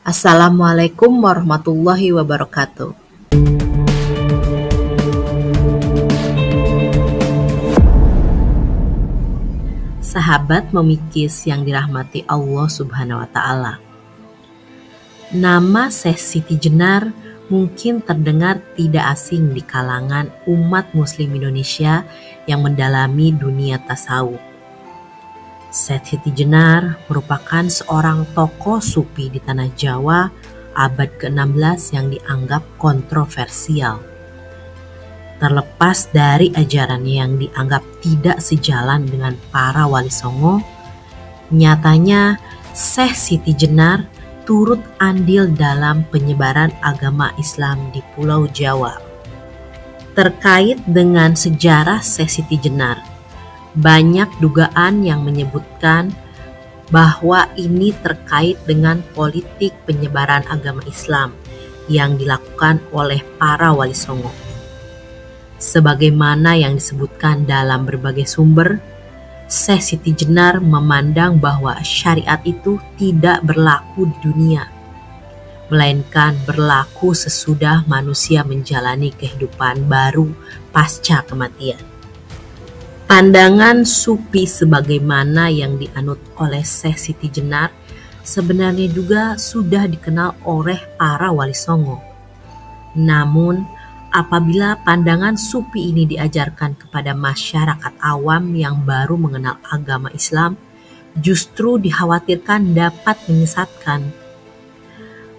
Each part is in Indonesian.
Assalamualaikum warahmatullahi wabarakatuh. Sahabat memikis yang dirahmati Allah Subhanahu wa Ta'ala. Nama Syekh Siti Jenar mungkin terdengar tidak asing di kalangan umat Muslim Indonesia yang mendalami dunia tasawuf. Syekh Siti Jenar merupakan seorang tokoh sufi di tanah Jawa abad ke-16 yang dianggap kontroversial. Terlepas dari ajarannya yang dianggap tidak sejalan dengan para wali songo, nyatanya Syekh Siti Jenar turut andil dalam penyebaran agama Islam di Pulau Jawa. Terkait dengan sejarah Syekh Siti Jenar, banyak dugaan yang menyebutkan bahwa ini terkait dengan politik penyebaran agama Islam yang dilakukan oleh para wali songo. Sebagaimana yang disebutkan dalam berbagai sumber, Syekh Siti Jenar memandang bahwa syariat itu tidak berlaku di dunia, melainkan berlaku sesudah manusia menjalani kehidupan baru pasca kematian. Pandangan sufi sebagaimana yang dianut oleh Syekh Siti Jenar sebenarnya juga sudah dikenal oleh para wali songo. Namun, apabila pandangan sufi ini diajarkan kepada masyarakat awam yang baru mengenal agama Islam, justru dikhawatirkan dapat menyesatkan.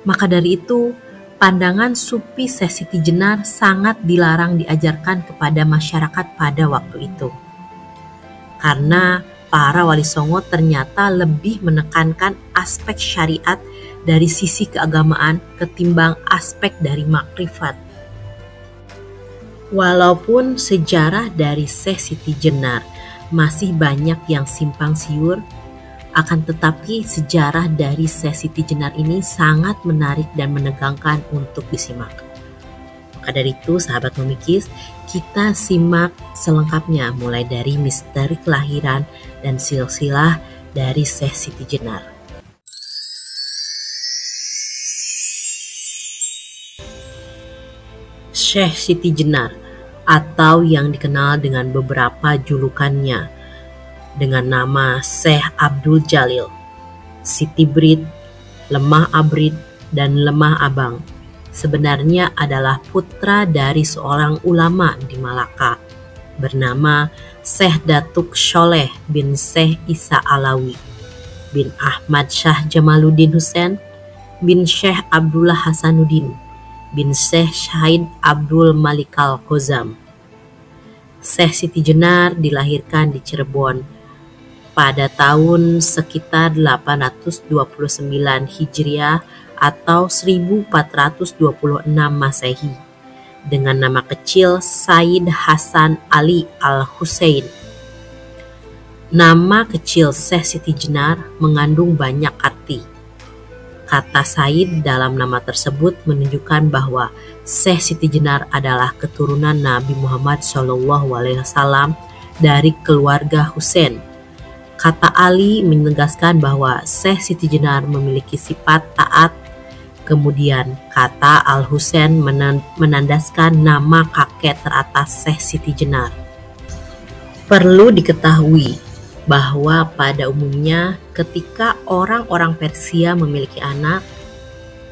Maka dari itu, pandangan sufi Syekh Siti Jenar sangat dilarang diajarkan kepada masyarakat pada waktu itu. Karena para wali songo ternyata lebih menekankan aspek syariat dari sisi keagamaan ketimbang aspek dari makrifat. Walaupun sejarah dari Syekh Siti Jenar masih banyak yang simpang siur, akan tetapi sejarah dari Syekh Siti Jenar ini sangat menarik dan menegangkan untuk disimak. Maka dari itu, sahabat memikis, kita simak selengkapnya mulai dari misteri kelahiran dan silsilah dari Syekh Siti Jenar. Syekh Siti Jenar atau yang dikenal dengan beberapa julukannya dengan nama Syekh Abdul Jalil, Siti Brid, Lemah Abrid, dan Lemah Abang, sebenarnya adalah putra dari seorang ulama di Malaka bernama Syekh Datuk Sholeh bin Syekh Isa Alawi bin Ahmad Shah Jamaluddin Hussein bin Syekh Abdullah Hasanuddin bin Syekh Syahid Abdul Malikal Kozam. Syekh Siti Jenar dilahirkan di Cirebon pada tahun sekitar 829 Hijriah atau 1426 Masehi dengan nama kecil Said Hasan Ali Al-Husain. Nama kecil Syekh Siti Jenar mengandung banyak arti. Kata Said dalam nama tersebut menunjukkan bahwa Syekh Siti Jenar adalah keturunan Nabi Muhammad SAW dari keluarga Husain. Kata Ali menegaskan bahwa Syekh Siti Jenar memiliki sifat taat. Kemudian kata Al-Husain menandaskan nama kakek teratas Syekh Siti Jenar. Perlu diketahui bahwa pada umumnya ketika orang-orang Persia memiliki anak,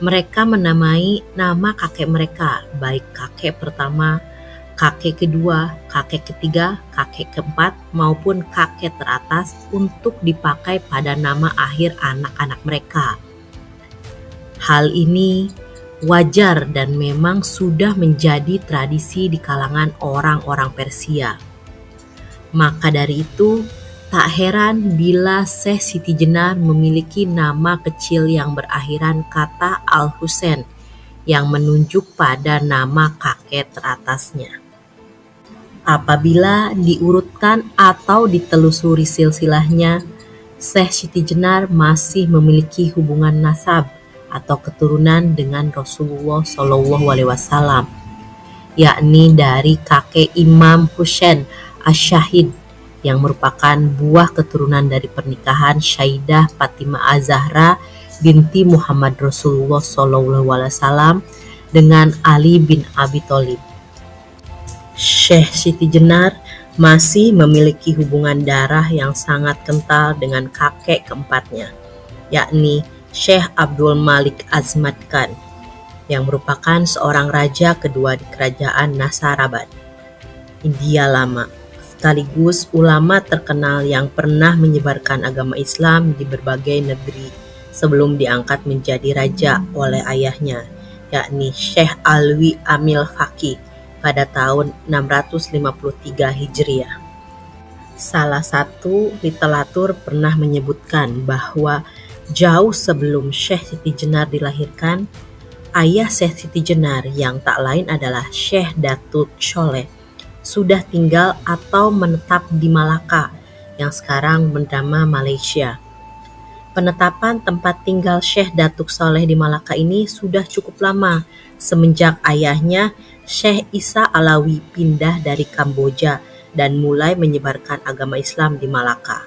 mereka menamai nama kakek mereka, baik kakek pertama, kakek kedua, kakek ketiga, kakek keempat, maupun kakek teratas untuk dipakai pada nama akhir anak-anak mereka. Hal ini wajar dan memang sudah menjadi tradisi di kalangan orang-orang Persia. Maka dari itu, tak heran bila Syekh Siti Jenar memiliki nama kecil yang berakhiran kata Al-Husain yang menunjuk pada nama kakek teratasnya. Apabila diurutkan atau ditelusuri silsilahnya, Syekh Siti Jenar masih memiliki hubungan nasab atau keturunan dengan Rasulullah SAW, yakni dari kakek Imam Husain Asy-Syahid yang merupakan buah keturunan dari pernikahan Syaidah Fatimah Az-Zahra binti Muhammad Rasulullah SAW dengan Ali bin Abi Thalib. Syekh Siti Jenar masih memiliki hubungan darah yang sangat kental dengan kakek keempatnya, yakni Syekh Abdul Malik Azmat Khan, yang merupakan seorang raja kedua di kerajaan Nasarabad, India Lama, sekaligus ulama terkenal yang pernah menyebarkan agama Islam di berbagai negeri sebelum diangkat menjadi raja oleh ayahnya, yakni Syekh Alwi Amil Faqih pada tahun 653 Hijriah. Salah satu literatur pernah menyebutkan bahwa jauh sebelum Syekh Siti Jenar dilahirkan, ayah Syekh Siti Jenar yang tak lain adalah Syekh Datuk Sholeh sudah tinggal atau menetap di Malaka yang sekarang bernama Malaysia. Penetapan tempat tinggal Syekh Datuk Sholeh di Malaka ini sudah cukup lama, semenjak ayahnya Syekh Isa Alawi pindah dari Kamboja dan mulai menyebarkan agama Islam di Malaka.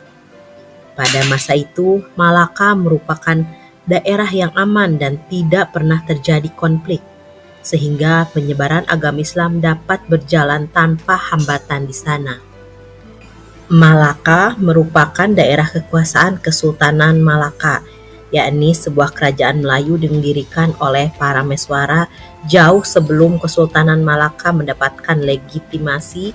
Pada masa itu, Malaka merupakan daerah yang aman dan tidak pernah terjadi konflik, sehingga penyebaran agama Islam dapat berjalan tanpa hambatan di sana. Malaka merupakan daerah kekuasaan Kesultanan Malaka, yakni sebuah kerajaan Melayu didirikan oleh para Meswara jauh sebelum Kesultanan Malaka mendapatkan legitimasi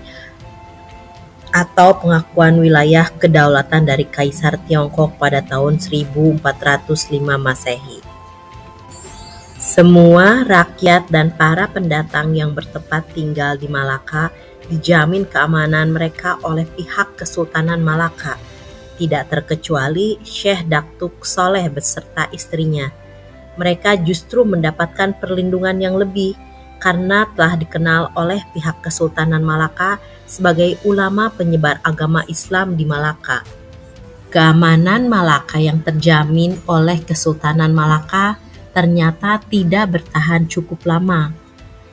atau pengakuan wilayah kedaulatan dari Kaisar Tiongkok pada tahun 1405 Masehi. Semua rakyat dan para pendatang yang bertempat tinggal di Malaka dijamin keamanan mereka oleh pihak Kesultanan Malaka, tidak terkecuali Syekh Datuk Sholeh beserta istrinya. Mereka justru mendapatkan perlindungan yang lebih karena telah dikenal oleh pihak Kesultanan Malaka sebagai ulama penyebar agama Islam di Malaka. Keamanan Malaka yang terjamin oleh Kesultanan Malaka ternyata tidak bertahan cukup lama.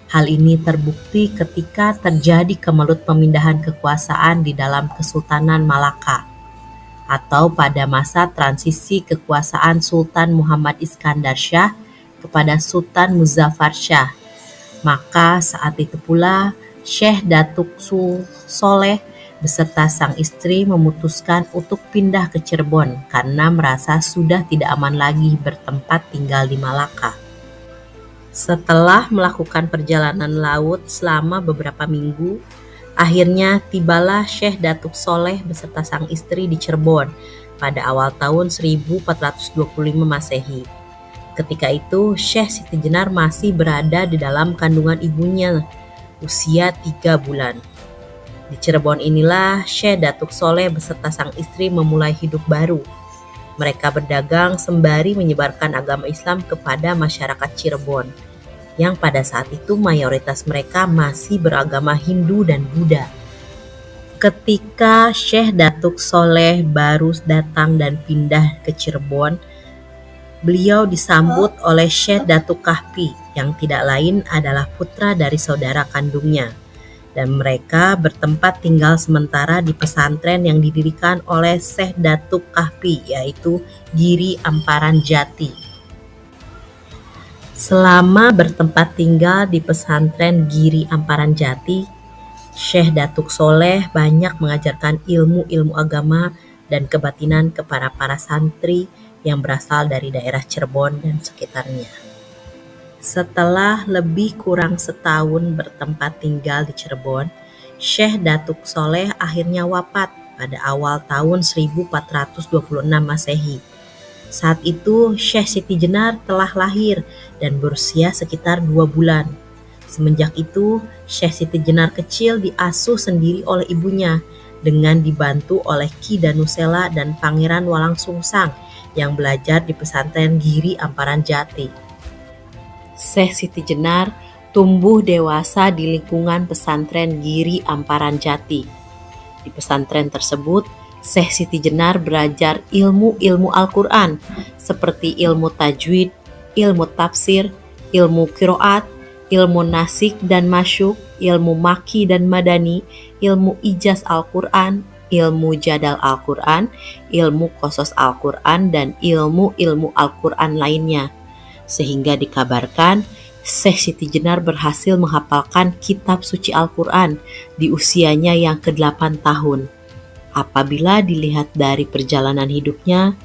Hal ini terbukti ketika terjadi kemelut pemindahan kekuasaan di dalam Kesultanan Malaka, atau pada masa transisi kekuasaan Sultan Muhammad Iskandar Shah kepada Sultan Muzaffar Shah. Maka saat itu pula Syekh Datuk Sholeh beserta sang istri memutuskan untuk pindah ke Cirebon karena merasa sudah tidak aman lagi bertempat tinggal di Malaka. Setelah melakukan perjalanan laut selama beberapa minggu, akhirnya tibalah Syekh Datuk Sholeh beserta sang istri di Cirebon pada awal tahun 1425 Masehi. Ketika itu, Syekh Siti Jenar masih berada di dalam kandungan ibunya, usia 3 bulan. Di Cirebon inilah Syekh Datuk Sholeh beserta sang istri memulai hidup baru. Mereka berdagang sembari menyebarkan agama Islam kepada masyarakat Cirebon, yang pada saat itu mayoritas mereka masih beragama Hindu dan Buddha. Ketika Syekh Datuk Sholeh baru datang dan pindah ke Cirebon, beliau disambut oleh Syekh Datuk Kahfi yang tidak lain adalah putra dari saudara kandungnya, dan mereka bertempat tinggal sementara di pesantren yang didirikan oleh Syekh Datuk Kahfi, yaitu Giri Amparan Jati. Selama bertempat tinggal di pesantren Giri Amparan Jati, Syekh Datuk Sholeh banyak mengajarkan ilmu-ilmu agama dan kebatinan kepada para santri yang berasal dari daerah Cirebon dan sekitarnya. Setelah lebih kurang setahun bertempat tinggal di Cirebon, Syekh Datuk Sholeh akhirnya wafat pada awal tahun 1426 Masehi. Saat itu Syekh Siti Jenar telah lahir dan berusia sekitar 2 bulan. Semenjak itu, Syekh Siti Jenar kecil diasuh sendiri oleh ibunya dengan dibantu oleh Ki Danusela dan Pangeran Walang Sungsang yang belajar di pesantren Giri Amparan Jati. Syekh Siti Jenar tumbuh dewasa di lingkungan pesantren Giri Amparan Jati. Di pesantren tersebut, Syekh Siti Jenar belajar ilmu-ilmu Al-Quran seperti ilmu tajwid, ilmu tafsir, ilmu qiraat, ilmu nasik dan masyuk, ilmu maki dan madani, ilmu ijaz Al-Quran, ilmu jadal Al-Quran, ilmu qasas Al-Quran, dan ilmu-ilmu Al-Quran lainnya. Sehingga dikabarkan Syekh Siti Jenar berhasil menghafalkan kitab suci Al-Quran di usianya yang ke-8 tahun. Apabila dilihat dari perjalanan hidupnya,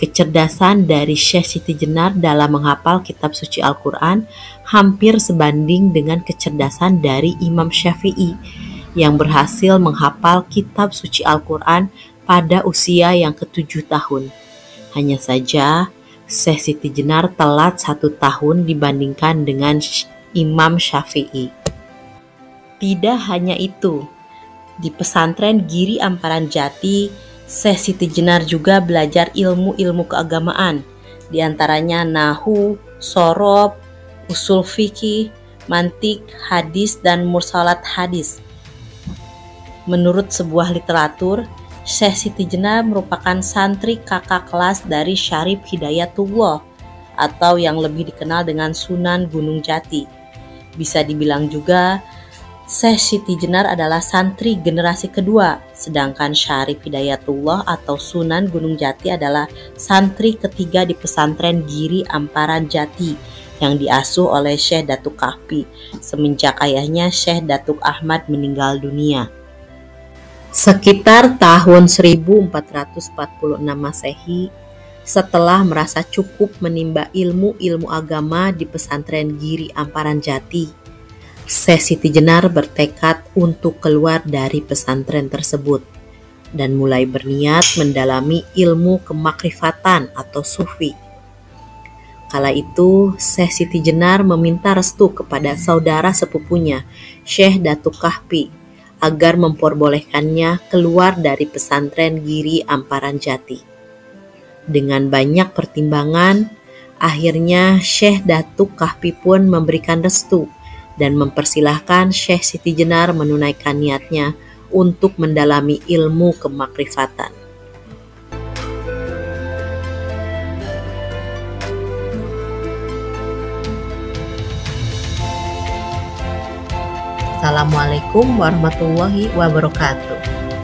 kecerdasan dari Syekh Siti Jenar dalam menghafal kitab suci Al-Quran hampir sebanding dengan kecerdasan dari Imam Syafi'i yang berhasil menghafal kitab suci Al-Quran pada usia yang ke-7 tahun. Hanya saja, Syekh Siti Jenar telat 1 tahun dibandingkan dengan Imam Syafi'i. Tidak hanya itu, di pesantren Giri Amparan Jati, Syekh Siti Jenar juga belajar ilmu-ilmu keagamaan, di antaranya nahu, sorob, usul fikih, mantik, hadis, dan mursalat hadis. Menurut sebuah literatur, Syekh Siti Jenar merupakan santri kakak kelas dari Syarif Hidayatullah atau yang lebih dikenal dengan Sunan Gunung Jati. Bisa dibilang juga Syekh Siti Jenar adalah santri generasi kedua, sedangkan Syarif Hidayatullah atau Sunan Gunung Jati adalah santri ketiga di pesantren Giri Amparan Jati yang diasuh oleh Syekh Datuk Kahfi semenjak ayahnya Syekh Datuk Ahmad meninggal dunia. Sekitar tahun 1446 Masehi, setelah merasa cukup menimba ilmu-ilmu agama di pesantren Giri Amparan Jati, Syekh Siti Jenar bertekad untuk keluar dari pesantren tersebut dan mulai berniat mendalami ilmu kemakrifatan atau sufi. Kala itu, Syekh Siti Jenar meminta restu kepada saudara sepupunya, Syekh Datuk Kahfi, agar memperbolehkannya keluar dari pesantren Giri Amparan Jati. Dengan banyak pertimbangan, akhirnya Syekh Datuk Kahfi pun memberikan restu dan mempersilahkan Syekh Siti Jenar menunaikan niatnya untuk mendalami ilmu kemakrifatan. Assalamualaikum warahmatullahi wabarakatuh.